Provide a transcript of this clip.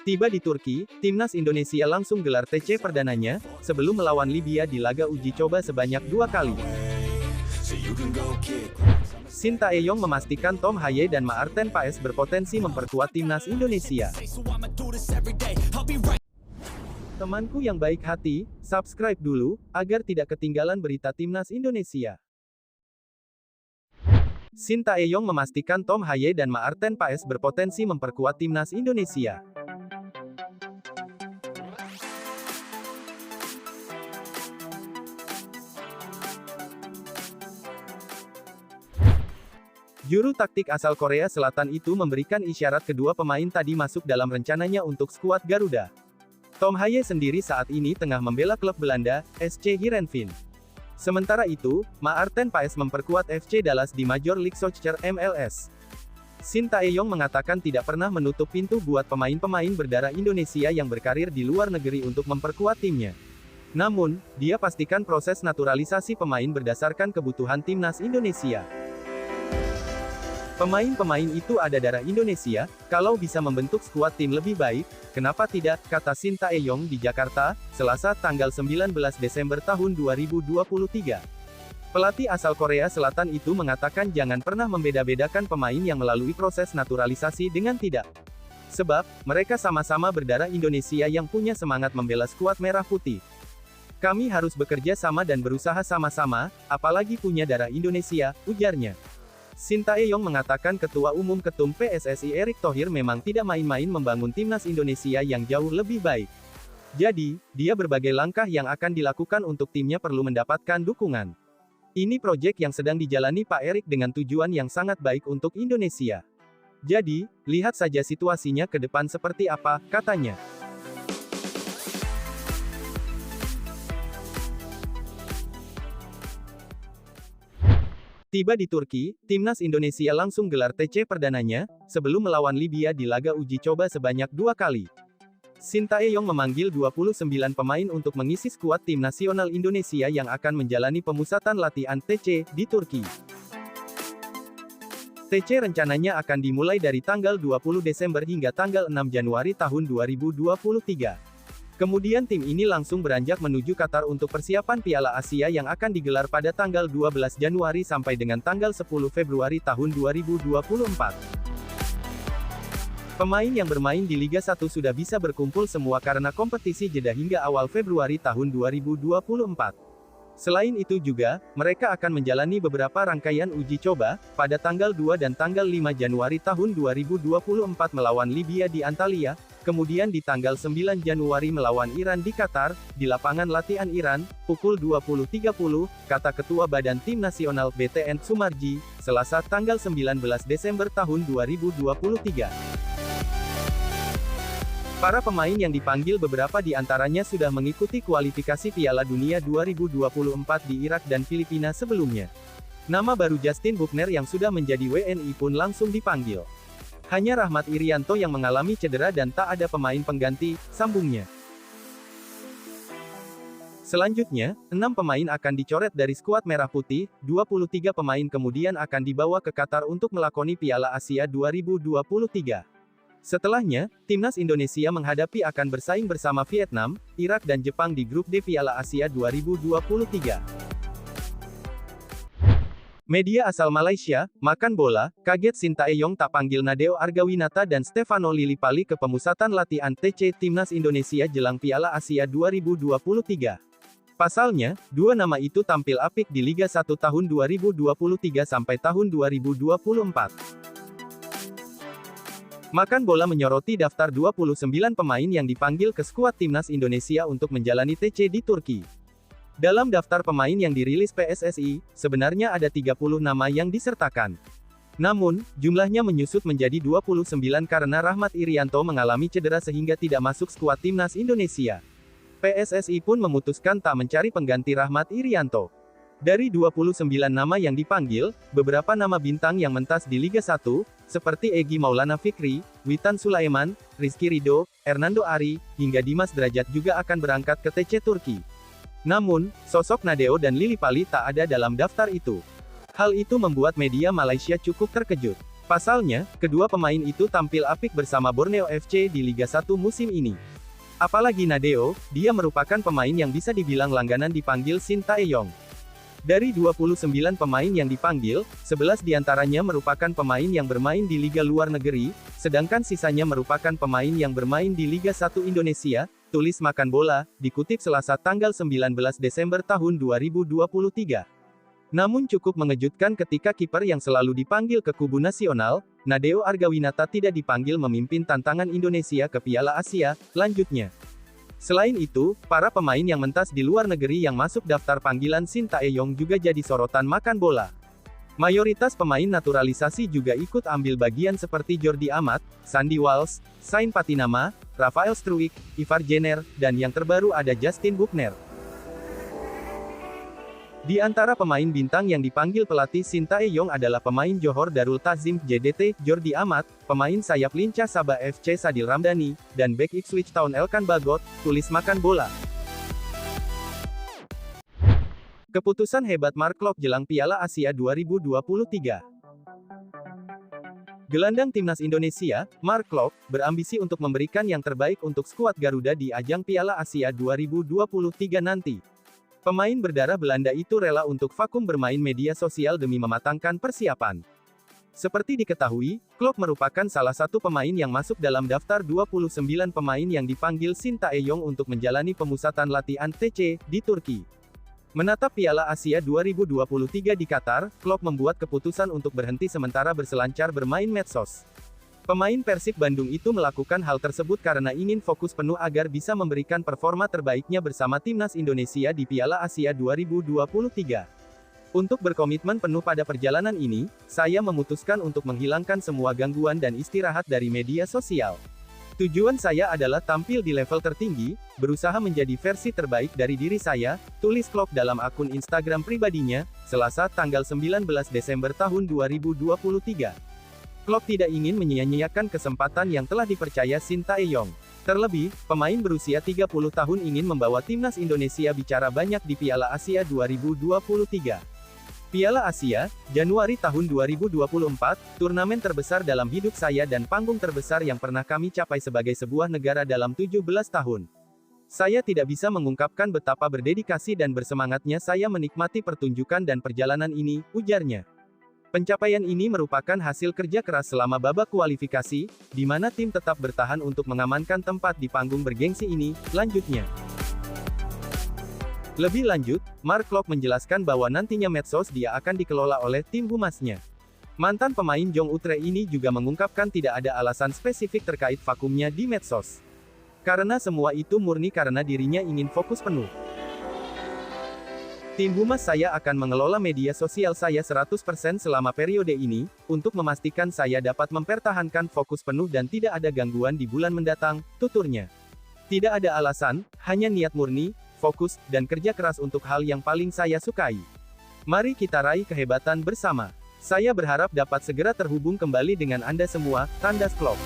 Tiba di Turki, timnas Indonesia langsung gelar TC perdananya, sebelum melawan Libya di laga uji coba sebanyak 2 kali. Shin Tae-yong memastikan Tom Hye dan Maarten Paes berpotensi memperkuat timnas Indonesia. Temanku yang baik hati, subscribe dulu, agar tidak ketinggalan berita timnas Indonesia. Shin Tae-yong memastikan Tom Hye dan Maarten Paes berpotensi memperkuat timnas Indonesia. Juru taktik asal Korea Selatan itu memberikan isyarat kedua pemain tadi masuk dalam rencananya untuk skuad Garuda. Tom Hye sendiri saat ini tengah membela klub Belanda, SC Heerenveen. Sementara itu, Maarten Paes memperkuat FC Dallas di Major League Soccer MLS. Shin Tae-yong mengatakan tidak pernah menutup pintu buat pemain-pemain berdarah Indonesia yang berkarir di luar negeri untuk memperkuat timnya. Namun, dia pastikan proses naturalisasi pemain berdasarkan kebutuhan timnas Indonesia. Pemain-pemain itu ada darah Indonesia, kalau bisa membentuk skuad tim lebih baik, kenapa tidak, kata Shin Tae-yong di Jakarta, Selasa tanggal 19 Desember tahun 2023. Pelatih asal Korea Selatan itu mengatakan jangan pernah membeda-bedakan pemain yang melalui proses naturalisasi dengan tidak. Sebab, mereka sama-sama berdarah Indonesia yang punya semangat membela skuad merah putih. Kami harus bekerja sama dan berusaha sama-sama, apalagi punya darah Indonesia, ujarnya. Shin Tae-yong mengatakan Ketua Umum Ketum PSSI Erick Thohir memang tidak main-main membangun timnas Indonesia yang jauh lebih baik. Jadi, dia berbagai langkah yang akan dilakukan untuk timnya perlu mendapatkan dukungan. Ini proyek yang sedang dijalani Pak Erick dengan tujuan yang sangat baik untuk Indonesia. Jadi, lihat saja situasinya ke depan seperti apa, katanya. Tiba di Turki, timnas Indonesia langsung gelar TC perdananya, sebelum melawan Libya di laga uji coba sebanyak 2 kali. Shin Tae-yong memanggil 29 pemain untuk mengisi skuad tim nasional Indonesia yang akan menjalani pemusatan latihan TC di Turki. TC rencananya akan dimulai dari tanggal 20 Desember hingga tanggal 6 Januari tahun 2023. Kemudian tim ini langsung beranjak menuju Qatar untuk persiapan Piala Asia yang akan digelar pada tanggal 12 Januari sampai dengan tanggal 10 Februari tahun 2024. Pemain yang bermain di Liga 1 sudah bisa berkumpul semua karena kompetisi jeda hingga awal Februari tahun 2024. Selain itu juga, mereka akan menjalani beberapa rangkaian uji coba, pada tanggal 2 dan tanggal 5 Januari tahun 2024 melawan Libya di Antalya, kemudian di tanggal 9 Januari melawan Iran di Qatar, di lapangan latihan Iran, pukul 20.30, kata Ketua Badan Tim Nasional BTN Sumarji, Selasa tanggal 19 Desember tahun 2023. Para pemain yang dipanggil beberapa di antaranya sudah mengikuti kualifikasi Piala Dunia 2024 di Irak dan Filipina sebelumnya. Nama baru Justin Buckner yang sudah menjadi WNI pun langsung dipanggil. Hanya Rahmat Irianto yang mengalami cedera dan tak ada pemain pengganti, sambungnya. Selanjutnya, 6 pemain akan dicoret dari skuad Merah Putih, 23 pemain kemudian akan dibawa ke Qatar untuk melakoni Piala Asia 2023. Setelahnya, timnas Indonesia menghadapi akan bersaing bersama Vietnam, Irak dan Jepang di grup D Piala Asia 2023. Media asal Malaysia, Makan Bola, kaget Shin Tae-yong tak panggil Nadeo Argawinata dan Stefano Lillipali ke pemusatan latihan TC Timnas Indonesia jelang Piala Asia 2023. Pasalnya, dua nama itu tampil apik di Liga 1 tahun 2023 sampai tahun 2024. Makan Bola menyoroti daftar 29 pemain yang dipanggil ke skuad Timnas Indonesia untuk menjalani TC di Turki. Dalam daftar pemain yang dirilis PSSI, sebenarnya ada 30 nama yang disertakan. Namun, jumlahnya menyusut menjadi 29 karena Rahmat Irianto mengalami cedera sehingga tidak masuk skuad Timnas Indonesia. PSSI pun memutuskan tak mencari pengganti Rahmat Irianto. Dari 29 nama yang dipanggil, beberapa nama bintang yang mentas di Liga 1, seperti Egy Maulana Fikri, Witan Sulaiman, Rizky Ridho, Hernando Ari, hingga Dimas Derajat juga akan berangkat ke TC Turki. Namun, sosok Nadeo dan Lillipali tak ada dalam daftar itu. Hal itu membuat media Malaysia cukup terkejut. Pasalnya, kedua pemain itu tampil apik bersama Borneo FC di Liga 1 musim ini. Apalagi Nadeo, dia merupakan pemain yang bisa dibilang langganan dipanggil Shin Tae-yong. Dari 29 pemain yang dipanggil, 11 diantaranya merupakan pemain yang bermain di liga luar negeri, sedangkan sisanya merupakan pemain yang bermain di Liga 1 Indonesia, tulis Makan Bola, dikutip Selasa tanggal 19 Desember tahun 2023. Namun cukup mengejutkan ketika kiper yang selalu dipanggil ke kubu nasional, Nadeo Argawinata tidak dipanggil memimpin tantangan Indonesia ke Piala Asia, lanjutnya. Selain itu, para pemain yang mentas di luar negeri yang masuk daftar panggilan Shin Tae-yong juga jadi sorotan Makan Bola. Mayoritas pemain naturalisasi juga ikut ambil bagian seperti Jordi Amat, Sandy Walsh, Sain Patinama, Rafael Struijk, Ivar Jenner, dan yang terbaru ada Justin Buchner. Di antara pemain bintang yang dipanggil pelatih Shin Tae-yong adalah pemain Johor Darul Ta'zim JDT, Jordi Amat, pemain sayap lincah Sabah FC Sadil Ramdhani, dan bek Ipswich Town Elkan Bagot, tulis Makan Bola. Keputusan hebat Mark Klok jelang Piala Asia 2023. Gelandang timnas Indonesia, Mark Klok, berambisi untuk memberikan yang terbaik untuk skuad Garuda di ajang Piala Asia 2023 nanti. Pemain berdarah Belanda itu rela untuk vakum bermain media sosial demi mematangkan persiapan. Seperti diketahui, Klok merupakan salah satu pemain yang masuk dalam daftar 29 pemain yang dipanggil Shin Tae-yong untuk menjalani pemusatan latihan TC di Turki. Menatap Piala Asia 2023 di Qatar, Klok membuat keputusan untuk berhenti sementara berselancar bermain medsos. Pemain Persib Bandung itu melakukan hal tersebut karena ingin fokus penuh agar bisa memberikan performa terbaiknya bersama timnas Indonesia di Piala Asia 2023. Untuk berkomitmen penuh pada perjalanan ini, saya memutuskan untuk menghilangkan semua gangguan dan istirahat dari media sosial. Tujuan saya adalah tampil di level tertinggi, berusaha menjadi versi terbaik dari diri saya, tulis Klok dalam akun Instagram pribadinya, Selasa tanggal 19 Desember tahun 2023. Klok tidak ingin menyia-nyiakan kesempatan yang telah dipercaya Shin Tae-yong. Terlebih, pemain berusia 30 tahun ingin membawa timnas Indonesia bicara banyak di Piala Asia 2023. Piala Asia, Januari tahun 2024, turnamen terbesar dalam hidup saya dan panggung terbesar yang pernah kami capai sebagai sebuah negara dalam 17 tahun. Saya tidak bisa mengungkapkan betapa berdedikasi dan bersemangatnya saya menikmati pertunjukan dan perjalanan ini, ujarnya. Pencapaian ini merupakan hasil kerja keras selama babak kualifikasi, di mana tim tetap bertahan untuk mengamankan tempat di panggung bergengsi ini, lanjutnya. Lebih lanjut, Mark Klok menjelaskan bahwa nantinya medsos dia akan dikelola oleh tim humasnya. Mantan pemain Jong Utre ini juga mengungkapkan tidak ada alasan spesifik terkait vakumnya di medsos. Karena semua itu murni karena dirinya ingin fokus penuh. Tim humas saya akan mengelola media sosial saya 100% selama periode ini, untuk memastikan saya dapat mempertahankan fokus penuh dan tidak ada gangguan di bulan mendatang, tuturnya. Tidak ada alasan, hanya niat murni, fokus, dan kerja keras untuk hal yang paling saya sukai. Mari kita raih kehebatan bersama. Saya berharap dapat segera terhubung kembali dengan Anda semua, tandas Klok.